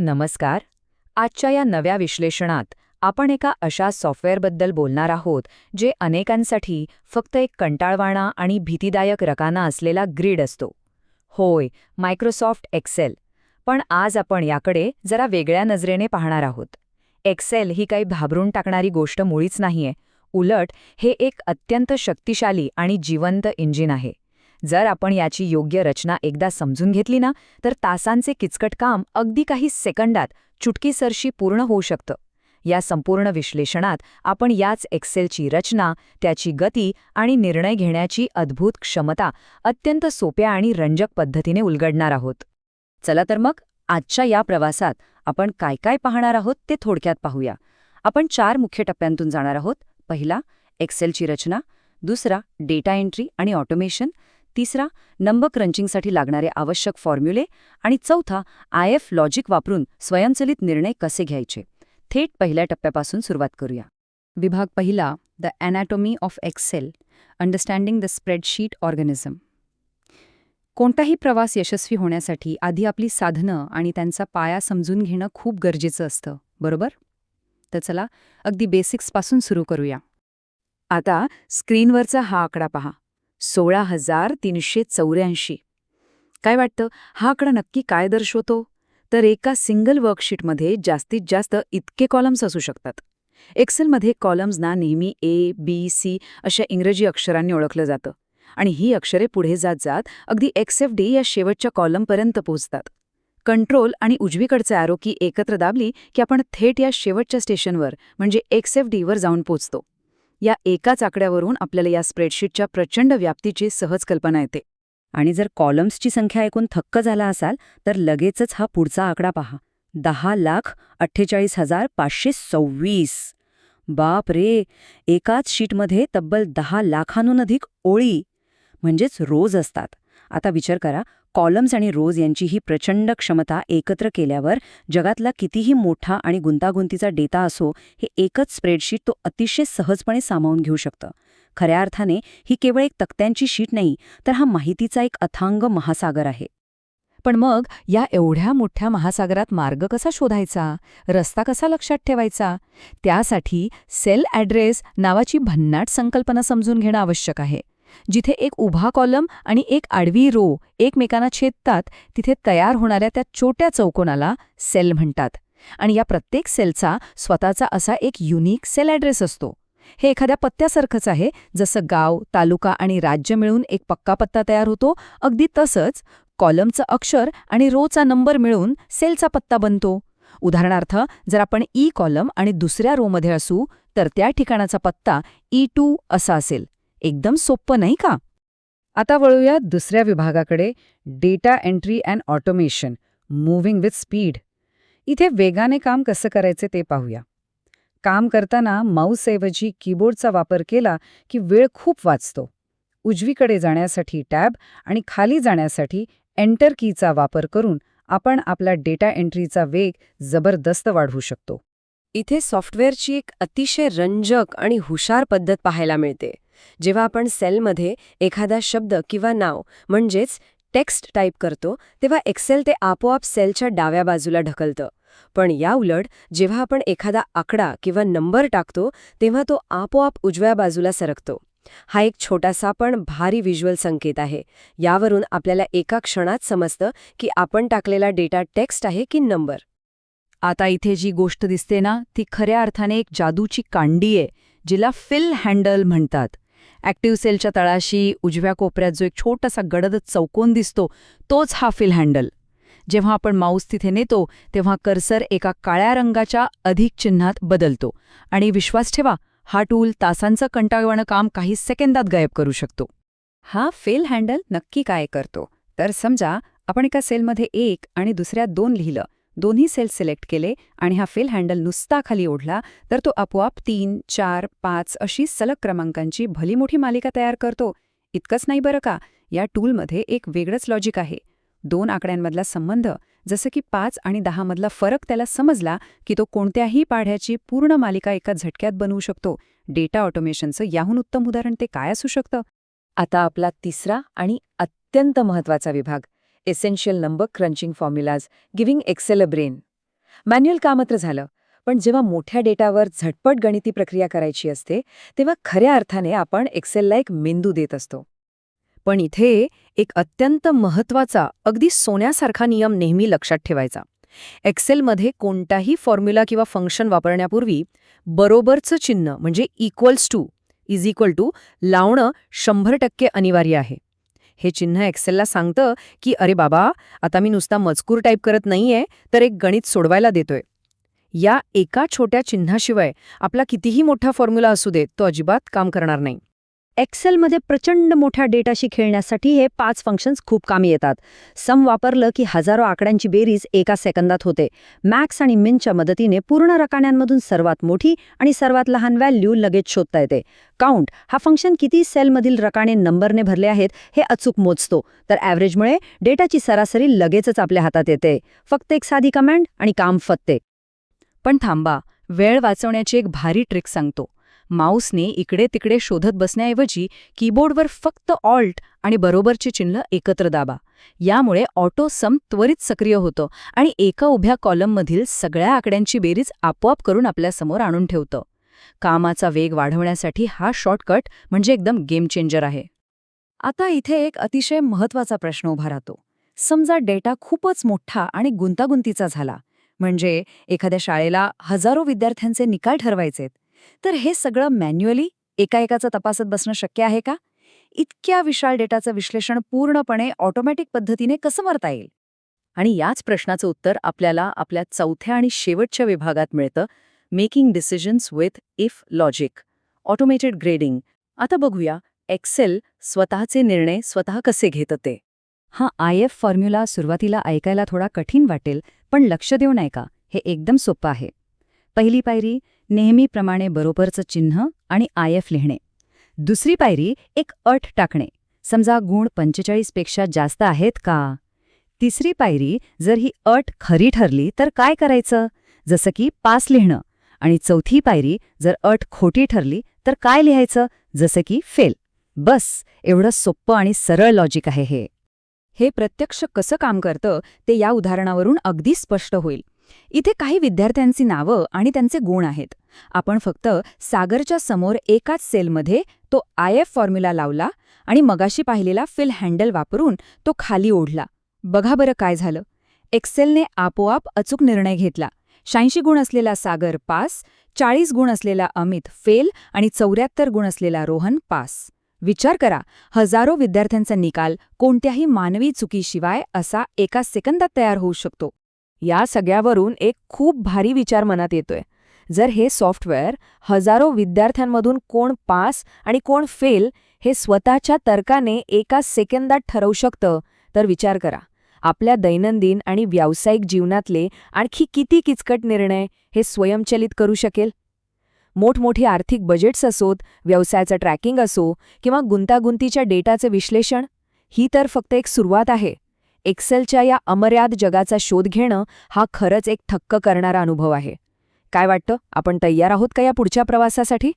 नमस्कार. आजच्या या नव्या विश्लेषणात आपण एका अशा सॉफ्टवेअरबद्दल बोलणार आहोत जे अनेकांसाठी फक्त एक कंटाळवाणा आणि भीतीदायक रकाना असलेला ग्रिड असतो. होय, मायक्रोसॉफ्ट एक्सेल. पण आज आपण याकडे जरा वेगळ्या नजरेने पाहणार आहोत. एक्सेल ही काही घाबरून टाकणारी गोष्ट मुळीच नाहीये. उलट हे एक अत्यंत शक्तिशाली आणि जिवंत इंजिन आहे. जर आपण याची योग्य रचना एकदा समजून घेतली ना, तर तासांचे किचकट काम अगदी काही सेकंदात चुटकीसरशी पूर्ण होऊ शकतं. या संपूर्ण विश्लेषणात आपण याच एक्सेलची रचना, त्याची गती आणि निर्णय घेण्याची अद्भुत क्षमता अत्यंत सोप्या आणि रंजक पद्धतीने उलगडणार आहोत. चला तर मग आजच्या या प्रवासात आपण काय काय पाहणार आहोत ते थोडक्यात पाहूया. आपण 4 मुख्य टप्प्यांतून जाणार आहोत. पहिला, एक्सेलची रचना. दुसरा, डेटा एंट्री आणि ऑटोमेशन. तिसरा, नंबर क्रंचिंगसाठी लागणारे आवश्यक फॉर्म्युले. आणि चौथा, IF लॉजिक वापरून स्वयंचलित निर्णय कसे घ्यायचे. थेट पहिल्या टप्प्यापासून सुरुवात करूया. विभाग पहिला, the anatomy of Excel, understanding the spreadsheet organism. कोणताही प्रवास यशस्वी होण्यासाठी आधी आपली साधनं आणि त्यांचा पाया समजून घेणं खूप गरजेचं असतं, बरोबर? तर चला अगदी बेसिक्सपासून सुरू करूया. आता स्क्रीनवरचा हा आकडा पहा, 16,384. काय वाटतं, हा आकडा नक्की काय दर्शवतो? तर एका सिंगल वर्कशीटमध्ये जास्तीत जास्त इतके कॉलम्स असू शकतात. एक्सेलमध्ये कॉलम्सना नेहमी A, B, C अशा इंग्रजी अक्षरांनी ओळखलं जातं. आणि ही अक्षरे पुढे जात जात अगदी XFD या शेवटच्या कॉलमपर्यंत पोहोचतात. कंट्रोल आणि उजवीकडचे ॲरो की एकत्र दाबली की आपण थेट या शेवटच्या स्टेशनवर म्हणजे XFDवर जाऊन पोचतो. या एकाच आकड्यावरून आपल्याला या स्प्रेडशीटच्या प्रचंड व्याप्तीची सहज कल्पना येते. आणि जर कॉलम्सची संख्या ऐकून थक्क झाला असाल तर लगेचच हा पुढचा आकडा पहा, 10,48,526. बाप रे, एकाच शीटमध्ये तब्बल 10 लाखांहून अधिक ओळी म्हणजेच रोज असतात. आता विचार करा, कॉलम्स आणि रोज यांची ही प्रचंड क्षमता एकत्र केल्यावर जगातला कितीही मोठा आणि गुंतागुंतीचा डेटा असो, हे एकच स्प्रेडशीट तो अतिशय सहजपणे सामावून घेऊ शकतं. खऱ्या अर्थाने ही केवळ एक तक्त्यांची शीट नाही, तर हा माहितीचा एक अथांग महासागर आहे. पण मग या एवढ्या मोठ्या महासागरात मार्ग कसा शोधायचा, रस्ता कसा लक्षात ठेवायचा? त्यासाठी सेल ॲड्रेस नावाची भन्नाट संकल्पना समजून घेणं आवश्यक आहे. जिथे एक उभा कॉलम आणि एक आडवी रो एकमेकांना छेदतात, तिथे तयार होणाऱ्या त्या छोट्या चौकोनाला सेल म्हणतात. आणि या प्रत्येक सेलचा स्वतःचा असा एक युनिक सेल ॲड्रेस असतो. हे एखाद्या पत्त्यासारखंच आहे. जसं गाव, तालुका आणि राज्य मिळून एक पक्का पत्ता तयार होतो, अगदी तसंच कॉलमचं अक्षर आणि रोचा नंबर मिळून सेलचा पत्ता बनतो. उदाहरणार्थ, जर आपण ई कॉलम आणि दुसऱ्या रोमध्ये असू तर त्या ठिकाणाचा पत्ता E2 असा असेल. एकदम सोप्पं नाही का? आता वळूया दुसऱ्या विभागाकडे, data entry and automation, moving with speed. इथे वेगाने काम कसं करायचे ते पाहूया. काम करताना माऊसऐवजी कीबोर्डचा वापर केला की वेळ खूप वाचतो. उजवीकडे जाण्यासाठी टॅब आणि खाली जाण्यासाठी एंटर कीचा वापर करून आपण आपला डेटा एंट्रीचा वेग जबरदस्त वाढवू शकतो. इथे सॉफ्टवेअरची एक अतिशय रंजक आणि हुशार पद्धत पाहायला मिळते. जेव्हा आपण सेलमध्ये एखादा शब्द किंवा नाव म्हणजेच टेक्स्ट टाईप करतो, तेव्हा एक्सेल ते आपोआप सेलच्या डाव्या बाजूला ढकलतं. पण याउलट जेव्हा आपण एखादा आकडा किंवा नंबर टाकतो, तेव्हा तो आपोआप उजव्या बाजूला सरकतो. हा एक छोटासा पण भारी व्हिज्युअल संकेत आहे. यावरून आपल्याला एका क्षणात समजतं की आपण टाकलेला डेटा टेक्स्ट आहे की नंबर. आता इथे जी गोष्ट दिसते ना, ती खऱ्या अर्थाने एक जादूची कांडी आहे, जिला फिल हँडल म्हणतात. ॲक्टिव्ह सेलच्या तळाशी उजव्या कोपऱ्यात जो एक छोटासा गडद चौकोन दिसतो, तोच हा फिल हँडल. जेव्हा आपण माऊस तिथे नेतो तेव्हा कर्सर एका काळ्या रंगाच्या अधिक चिन्हात बदलतो आणि विश्वास ठेवा, हा टूल तासांचं कंटाळवाणं काम काही सेकंदात गायब करू शकतो. हा फिल हँडल नक्की काय करतो? तर समजा आपण एका सेलमध्ये 1 आणि दुसऱ्यात 2 लिहिलं, दोन्ही सेल सिलेक्ट केले आणि हा फिल हँडल नुसता खाली ओढला तर तो आपोआप 3, 4, 5 अशी सलग क्रमांकांची भली मोठी मालिका तयार करतो. इतकंच नाही बरं का, या टूलमध्ये एक वेगळंच लॉजिक आहे. 2 आकड्यांमधला संबंध, जसं की 5 आणि 10 मधला फरक त्याला समजला की तो कोणत्याही पाढ्याची पूर्ण मालिका एका झटक्यात बनवू शकतो. डेटा ऑटोमेशनचं याहून उत्तम उदाहरण ते काय असू शकतं? आता आपला तिसरा आणि अत्यंत महत्त्वाचा विभाग, essential number crunching formulas giving Excel a brain. Manual काम मात्र झालं. पण जेव्हा मोठ्या डेटावर झटपट गणिती प्रक्रिया करायची असते तेव्हा खऱ्या अर्थाने आपण एक्सेलला एक मेंदू देत असतो. पण इथे एक अत्यंत महत्त्वाचा, अगदी सोन्यासारखा नियम नेहमी लक्षात ठेवायचा. एक्सेलमध्ये कोणताही फॉर्म्युला किंवा फंक्शन वापरण्यापूर्वी बरोबरचं चिन्ह म्हणजे equals to, is equal to लावणं 100% अनिवार्य आहे. हे चिन्ह एक्सेलला सांगतं की अरे बाबा, आता मी नुसता मजकूर टाईप करत नाहीये, तर एक गणित सोडवायला देतोय. या एका छोट्या चिन्हाशिवाय आपला कितीही मोठा फॉर्म्युला असू दे, तो अजिबात काम करणार नाही. एक्सेलमध्ये प्रचंड मोठ्या डेटाशी खेळण्यासाठी हे 5 फंक्शन्स खूप कामी येतात. सम वापरलं की हजारो आकड्यांची बेरीज एका सेकंदात होते. मॅक्स आणि मिनच्या मदतीने पूर्ण रकान्यांमधून सर्वात मोठी आणि सर्वात लहान व्हॅल्यू लगेच शोधता येते. काउंट हा फंक्शन किती सेलमधील रकाने नंबरने भरले आहेत हे अचूक मोजतो. तर ॲव्हरेजमुळे डेटाची सरासरी लगेचच आपल्या हातात येते. फक्त एक साधी कमांड आणि काम फत्ते. पण थांबा, वेळ वाचवण्याची एक भारी ट्रिक सांगतो. माऊसने इकडे तिकडे शोधत बसण्याऐवजी कीबोर्डवर फक्त ऑल्ट आणि बरोबरचे चिन्ह एकत्र दाबा. यामुळे ऑटो सम त्वरित सक्रिय होतं आणि एका उभ्या कॉलममधील सगळ्या आकड्यांची बेरीज आपोआप करून आपल्यासमोर आणून ठेवतं. कामाचा वेग वाढवण्यासाठी हा शॉर्टकट म्हणजे एकदम गेम चेंजर आहे. आता इथे एक अतिशय महत्त्वाचा प्रश्न उभा राहतो. समजा डेटा खूपच मोठा आणि गुंतागुंतीचा झाला, म्हणजे एखाद्या शाळेला हजारो विद्यार्थ्यांचे निकाल ठरवायचेत, तर हे सगळं मॅन्युअली एका तपासत बसणं शक्य आहे का? इतक्या विशाल डेटाचं विश्लेषण पूर्णपणे ऑटोमॅटिक पद्धतीने कसं करता येईल? आणि याच प्रश्नाचं उत्तर आपल्याला आपल्या चौथ्या आणि शेवटच्या विभागात मिळतं, making decisions with if logic, automated grading. आता बघूया एक्सेल स्वतःचे निर्णय स्वतः कसे घेतं ते. हा IF फॉर्म्युला सुरुवातीला ऐकायला थोडा कठीण वाटेल, पण लक्ष देऊन ऐका, हे एकदम सोपं आहे. पहिली पायरी, नेहमीप्रमाणे बरोबरचं चिन्ह आणि IF लिहिणे. दुसरी पायरी, एक अट टाकणे. समजा गुण 45 पेक्षा जास्त आहेत का? तिसरी पायरी, जर ही अट खरी ठरली तर काय करायचं, जसं की पास लिहिणं. आणि चौथी पायरी, जर अट खोटी ठरली तर काय लिहायचं, जसं की फेल. बस, एवढं सोपं आणि सरळ लॉजिक आहे हे. हे प्रत्यक्ष कसं काम करतं ते या उदाहरणावरून अगदी स्पष्ट होईल. इथे काही विद्यार्थ्यांची नावं आणि त्यांचे गुण आहेत. आपण फक्त सागरच्या समोर एकाच सेलमध्ये तो IF फॉर्म्युला लावला आणि मगाशी पाहिलेला फिल हँडल वापरून तो खाली ओढला. बघा बरं काय झालं. एक्सेलने आपोआप अचूक निर्णय घेतला. 86 गुण असलेला सागर पास, 40 गुण असलेला अमित फेल आणि 74 गुण असलेला रोहन पास. विचार करा, हजारो विद्यार्थ्यांचा निकाल कोणत्याही मानवी चुकीशिवाय असा एका सेकंदात तयार होऊ शकतो. या सगळ्यावरून एक खूप भारी विचार मनात येतोय. जर हे सॉफ्टवेअर हजारो विद्यार्थ्यांमधून कोण पास आणि कोण फेल हे स्वतःच्या तर्काने एका सेकंदात ठरवू शकतं, तर विचार करा, आपल्या दैनंदिन आणि व्यावसायिक जीवनातले आणखी किती किचकट निर्णय हे स्वयंचलित करू शकेल. मोठमोठी आर्थिक बजेट्स असोत, व्यवसायाचं ट्रॅकिंग असो किंवा गुंतागुंतीच्या डेटाचं विश्लेषण, ही तर फक्त एक सुरुवात आहे. एक्सेलच्या या अमर्याद जगाचा शोध घेणं हा खरंच एक थक्क करणारा अनुभव आहे. काय वाटतं, आपण तयार आहोत का या पुढच्या प्रवासासाठी?